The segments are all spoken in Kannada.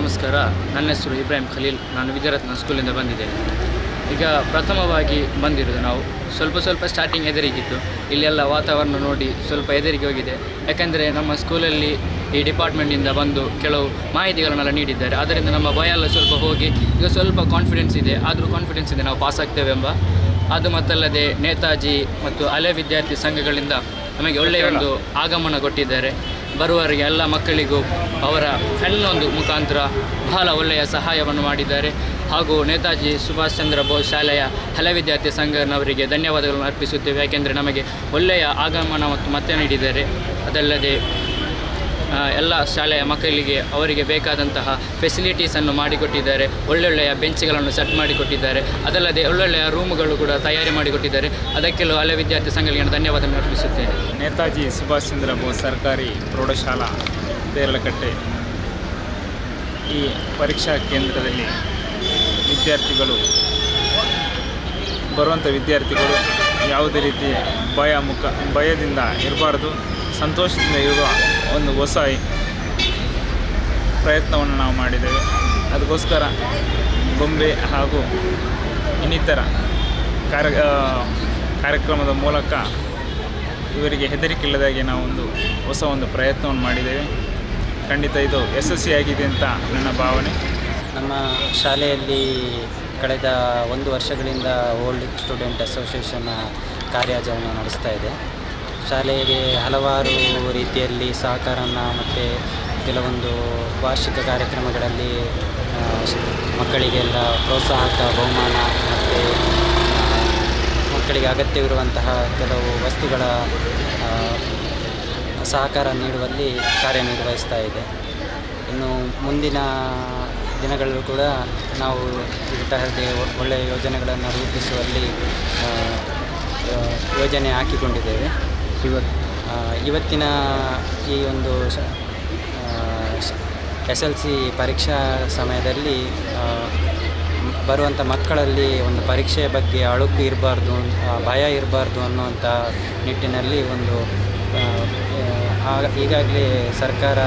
ನಮಸ್ಕಾರ. ನನ್ನ ಹೆಸರು ಇಬ್ರಾಹಿಂ ಖಲೀಲ್. ನಾನು ವಿದ್ಯಾರತ್ನ ಸ್ಕೂಲಿಂದ ಬಂದಿದ್ದೇನೆ. ಈಗ ಪ್ರಥಮವಾಗಿ ಬಂದಿರೋದು. ನಾವು ಸ್ವಲ್ಪ ಸ್ಟಾರ್ಟಿಂಗ್ ಹೆದರಿಗಿತ್ತು. ಇಲ್ಲೆಲ್ಲ ವಾತಾವರಣ ನೋಡಿ ಸ್ವಲ್ಪ ಹೆದರಿಕೆ ಹೋಗಿದೆ. ಯಾಕೆಂದರೆ ನಮ್ಮ ಸ್ಕೂಲಲ್ಲಿ ಈ ಡಿಪಾರ್ಟ್ಮೆಂಟಿಂದ ಬಂದು ಕೆಲವು ಮಾಹಿತಿಗಳನ್ನೆಲ್ಲ ನೀಡಿದ್ದಾರೆ. ಅದರಿಂದ ನಮ್ಮ ಭಯ ಎಲ್ಲ ಸ್ವಲ್ಪ ಹೋಗಿ ಈಗ ಸ್ವಲ್ಪ ಕಾನ್ಫಿಡೆನ್ಸ್ ಇದೆ. ಆದರೂ ಕಾನ್ಫಿಡೆನ್ಸ್ ಇದೆ ನಾವು ಪಾಸ್ ಆಗ್ತೇವೆಂಬ. ಅದು ಮತ್ತಲ್ಲದೆ ನೇತಾಜಿ ಮತ್ತು ಹಳೆ ವಿದ್ಯಾರ್ಥಿ ಸಂಘಗಳಿಂದ ನಮಗೆ ಒಳ್ಳೆಯ ಒಂದು ಆಗಮನ ಕೊಟ್ಟಿದ್ದಾರೆ. ಬರುವವರಿಗೆ ಎಲ್ಲ ಮಕ್ಕಳಿಗೂ ಅವರ ಒಂದು ಮುಖಾಂತರ ಬಹಳ ಒಳ್ಳೆಯ ಸಹಾಯವನ್ನು ಮಾಡಿದ್ದಾರೆ. ಹಾಗೂ ನೇತಾಜಿ ಸುಭಾಷ್ ಚಂದ್ರ ಬೋಸ್ ಶಾಲೆಯ ಹಳೆ ವಿದ್ಯಾರ್ಥಿ ಸಂಘನವರಿಗೆ ಧನ್ಯವಾದಗಳನ್ನು ಅರ್ಪಿಸುತ್ತೇವೆ. ಯಾಕೆಂದರೆ ನಮಗೆ ಒಳ್ಳೆಯ ಆಗಮನ ಮತ್ತು ಮತ್ತೆ ನೀಡಿದ್ದಾರೆ. ಅದಲ್ಲದೆ ಎಲ್ಲ ಶಾಲೆಯ ಮಕ್ಕಳಿಗೆ ಅವರಿಗೆ ಬೇಕಾದಂತಹ ಫೆಸಿಲಿಟೀಸನ್ನು ಮಾಡಿಕೊಟ್ಟಿದ್ದಾರೆ. ಒಳ್ಳೊಳ್ಳೆಯ ಬೆಂಚ್ಗಳನ್ನು ಸೆಟ್ ಮಾಡಿಕೊಟ್ಟಿದ್ದಾರೆ. ಅದಲ್ಲದೆ ಒಳ್ಳೊಳ್ಳೆಯ ರೂಮುಗಳು ಕೂಡ ತಯಾರಿ ಮಾಡಿಕೊಟ್ಟಿದ್ದಾರೆ. ಅದಕ್ಕೆಲ್ಲ ಹಳೆ ವಿದ್ಯಾರ್ಥಿ ಸಂಘಗಳಿಗೆ ಧನ್ಯವಾದವನ್ನು ಅರ್ಪಿಸುತ್ತೇನೆ. ನೇತಾಜಿ ಸುಭಾಷ್ ಚಂದ್ರ ಬೋಸ್ ಸರ್ಕಾರಿ ಪ್ರೌಢಶಾಲಾ ತೇರಳಕಟ್ಟೆ ಈ ಪರೀಕ್ಷಾ ಕೇಂದ್ರದಲ್ಲಿ ಬರುವಂಥ ವಿದ್ಯಾರ್ಥಿಗಳು ಯಾವುದೇ ರೀತಿ ಭಯದಿಂದ ಇರಬಾರ್ದು, ಸಂತೋಷದಿಂದ ಇರುವ ಒಂದು ಹೊಸ ಪ್ರಯತ್ನವನ್ನು ನಾವು ಮಾಡಿದ್ದೇವೆ. ಅದಕ್ಕೋಸ್ಕರ ಗೊಂಬೆ ಹಾಗೂ ಇನ್ನಿತರ ಕಾರ್ಯಕ್ರಮದ ಮೂಲಕ ಇವರಿಗೆ ಹೆದರಿಕೆ ಇಲ್ಲದಾಗೆ ನಾವು ಹೊಸ ಪ್ರಯತ್ನವನ್ನು ಮಾಡಿದ್ದೇವೆ. ಖಂಡಿತ ಇದು ಯಶಸ್ವಿಯಾಗಿದೆ ಅಂತ ನನ್ನ ಭಾವನೆ. ನಮ್ಮ ಶಾಲೆಯಲ್ಲಿ ಕಳೆದ 1 ವರ್ಷಗಳಿಂದ ಓಲ್ಡ್ ಸ್ಟೂಡೆಂಟ್ ಅಸೋಸಿಯೇಷನ್ ಕಾರ್ಯಾಚರಣೆ ನಡೆಸ್ತಾ ಇದೆ. ಶಾಲೆಗೆ ಹಲವಾರು ರೀತಿಯಲ್ಲಿ ಸಹಕಾರವನ್ನು ಮತ್ತು ಕೆಲವೊಂದು ವಾರ್ಷಿಕ ಕಾರ್ಯಕ್ರಮಗಳಲ್ಲಿ ಮಕ್ಕಳಿಗೆಲ್ಲ ಪ್ರೋತ್ಸಾಹಕ ಬಹುಮಾನ ಮತ್ತು ಮಕ್ಕಳಿಗೆ ಅಗತ್ಯವಿರುವಂತಹ ಕೆಲವು ವಸ್ತುಗಳ ಸಹಕಾರ ನೀಡುವಲ್ಲಿ ಕಾರ್ಯನಿರ್ವಹಿಸ್ತಾ ಇದೆ. ಇನ್ನು ಮುಂದಿನ ದಿನಗಳಲ್ಲೂ ಕೂಡ ನಾವು ಇಂತಹದ್ದೇ ಒಳ್ಳೆಯ ಯೋಜನೆಗಳನ್ನು ರೂಪಿಸುವಲ್ಲಿ ಯೋಜನೆ ಹಾಕಿಕೊಂಡಿದ್ದೇವೆ. ಇವತ್ತಿನ ಈ ಒಂದು SLC ಪರೀಕ್ಷಾ ಸಮಯದಲ್ಲಿ ಬರುವಂಥ ಮಕ್ಕಳಲ್ಲಿ ಒಂದು ಪರೀಕ್ಷೆಯ ಬಗ್ಗೆ ಅಳುಕು ಇರಬಾರ್ದು, ಭಯ ಇರಬಾರ್ದು ಅನ್ನುವಂಥ ನಿಟ್ಟಿನಲ್ಲಿ ಈಗಾಗಲೇ ಸರ್ಕಾರ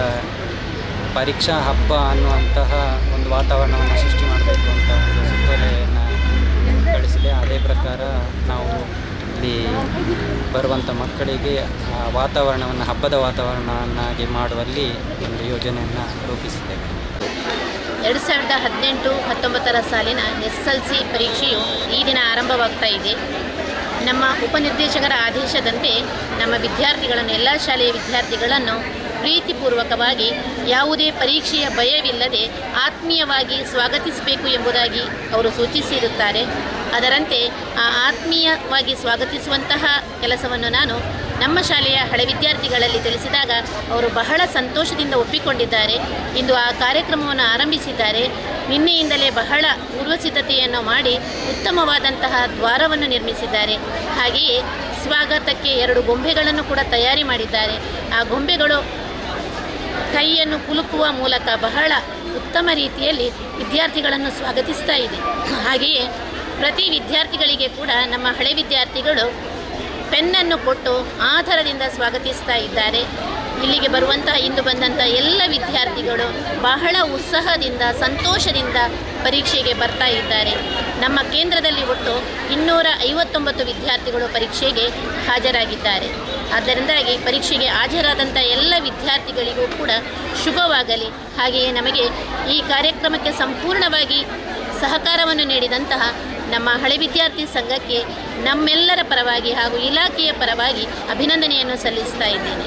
ಪರೀಕ್ಷಾ ಹಬ್ಬ ಅನ್ನುವಂತಹ ಒಂದು ವಾತಾವರಣವನ್ನು ಸೃಷ್ಟಿ ಮಾಡಬೇಕು ಅಂತ ಒಂದು ಸುತ್ತೋಲೆಯನ್ನು ಕಳಿಸಿದೆ. ಅದೇ ಪ್ರಕಾರ ನಾವು ಇಲ್ಲಿ ಬರುವಂಥ ಮಕ್ಕಳಿಗೆ ಹಬ್ಬದ ವಾತಾವರಣವನ್ನಾಗಿ ಮಾಡುವಲ್ಲಿ ಒಂದು ಯೋಜನೆಯನ್ನು ರೂಪಿಸಿದ್ದೇವೆ. 2018-19 ಸಾಲಿನ SLC ಪರೀಕ್ಷೆಯು ಈ ದಿನ ಆರಂಭವಾಗ್ತಾ ಇದೆ. ನಮ್ಮ ಉಪನಿರ್ದೇಶಕರ ಆದೇಶದಂತೆ ನಮ್ಮ ವಿದ್ಯಾರ್ಥಿಗಳನ್ನು, ಎಲ್ಲ ಶಾಲೆಯ ವಿದ್ಯಾರ್ಥಿಗಳನ್ನು ಪ್ರೀತಿಪೂರ್ವಕವಾಗಿ ಯಾವುದೇ ಪರೀಕ್ಷೆಯ ಭಯವಿಲ್ಲದೆ ಆತ್ಮೀಯವಾಗಿ ಸ್ವಾಗತಿಸಬೇಕು ಎಂಬುದಾಗಿ ಅವರು ಸೂಚಿಸಿರುತ್ತಾರೆ. ಅದರಂತೆ ಆ ಆತ್ಮೀಯವಾಗಿ ಸ್ವಾಗತಿಸುವಂತಹ ಕೆಲಸವನ್ನು ನಾನು ನಮ್ಮ ಶಾಲೆಯ ಹಳೆ ವಿದ್ಯಾರ್ಥಿಗಳಲ್ಲಿ ತಿಳಿಸಿದಾಗ ಅವರು ಬಹಳ ಸಂತೋಷದಿಂದ ಒಪ್ಪಿಕೊಂಡಿದ್ದಾರೆ. ಇಂದು ಆ ಕಾರ್ಯಕ್ರಮವನ್ನು ಆರಂಭಿಸಿದ್ದಾರೆ. ನಿನ್ನೆಯಿಂದಲೇ ಬಹಳ ಪೂರ್ವಸಿದ್ಧತೆಯನ್ನು ಮಾಡಿ ಉತ್ತಮವಾದಂತಹ ದ್ವಾರವನ್ನು ನಿರ್ಮಿಸಿದ್ದಾರೆ. ಹಾಗೆಯೇ ಸ್ವಾಗತಕ್ಕೆ 2 ಗೊಂಬೆಗಳನ್ನು ಕೂಡ ತಯಾರಿ ಮಾಡಿದ್ದಾರೆ. ಆ ಗೊಂಬೆಗಳು ಕೈಯನ್ನು ಕುಲುಕುವ ಮೂಲಕ ಬಹಳ ಉತ್ತಮ ರೀತಿಯಲ್ಲಿ ವಿದ್ಯಾರ್ಥಿಗಳನ್ನು ಸ್ವಾಗತಿಸ್ತಾ ಇದೆ. ಹಾಗೆಯೇ ಪ್ರತಿ ವಿದ್ಯಾರ್ಥಿಗಳಿಗೆ ಕೂಡ ನಮ್ಮ ಹಳೆ ವಿದ್ಯಾರ್ಥಿಗಳು ಪೆನ್ನನ್ನು ಕೊಟ್ಟು ಆಧಾರದಿಂದ ಸ್ವಾಗತಿಸ್ತಾ ಇದ್ದಾರೆ. ಇಲ್ಲಿಗೆ ಇಂದು ಬಂದಂಥ ಎಲ್ಲ ವಿದ್ಯಾರ್ಥಿಗಳು ಬಹಳ ಉತ್ಸಾಹದಿಂದ, ಸಂತೋಷದಿಂದ ಪರೀಕ್ಷೆಗೆ ಬರ್ತಾ ಇದ್ದಾರೆ. ನಮ್ಮ ಕೇಂದ್ರದಲ್ಲಿ ಒಟ್ಟು 259 ವಿದ್ಯಾರ್ಥಿಗಳು ಪರೀಕ್ಷೆಗೆ ಹಾಜರಾಗಿದ್ದಾರೆ. ಆದ್ದರಿಂದಾಗಿ ಪರೀಕ್ಷೆಗೆ ಹಾಜರಾದಂಥ ಎಲ್ಲ ವಿದ್ಯಾರ್ಥಿಗಳಿಗೂ ಕೂಡ ಶುಭವಾಗಲಿ. ಹಾಗೆಯೇ ನಮಗೆ ಈ ಕಾರ್ಯಕ್ರಮಕ್ಕೆ ಸಂಪೂರ್ಣವಾಗಿ ಸಹಕಾರವನ್ನು ನೀಡಿದಂತಹ ನಮ್ಮ ಹಳೆ ವಿದ್ಯಾರ್ಥಿ ಸಂಘಕ್ಕೆ ನಮ್ಮೆಲ್ಲರ ಪರವಾಗಿ ಹಾಗೂ ಇಲಾಖೆಯ ಪರವಾಗಿ ಅಭಿನಂದನೆಯನ್ನು ಸಲ್ಲಿಸ್ತಾ ಇದ್ದೇನೆ.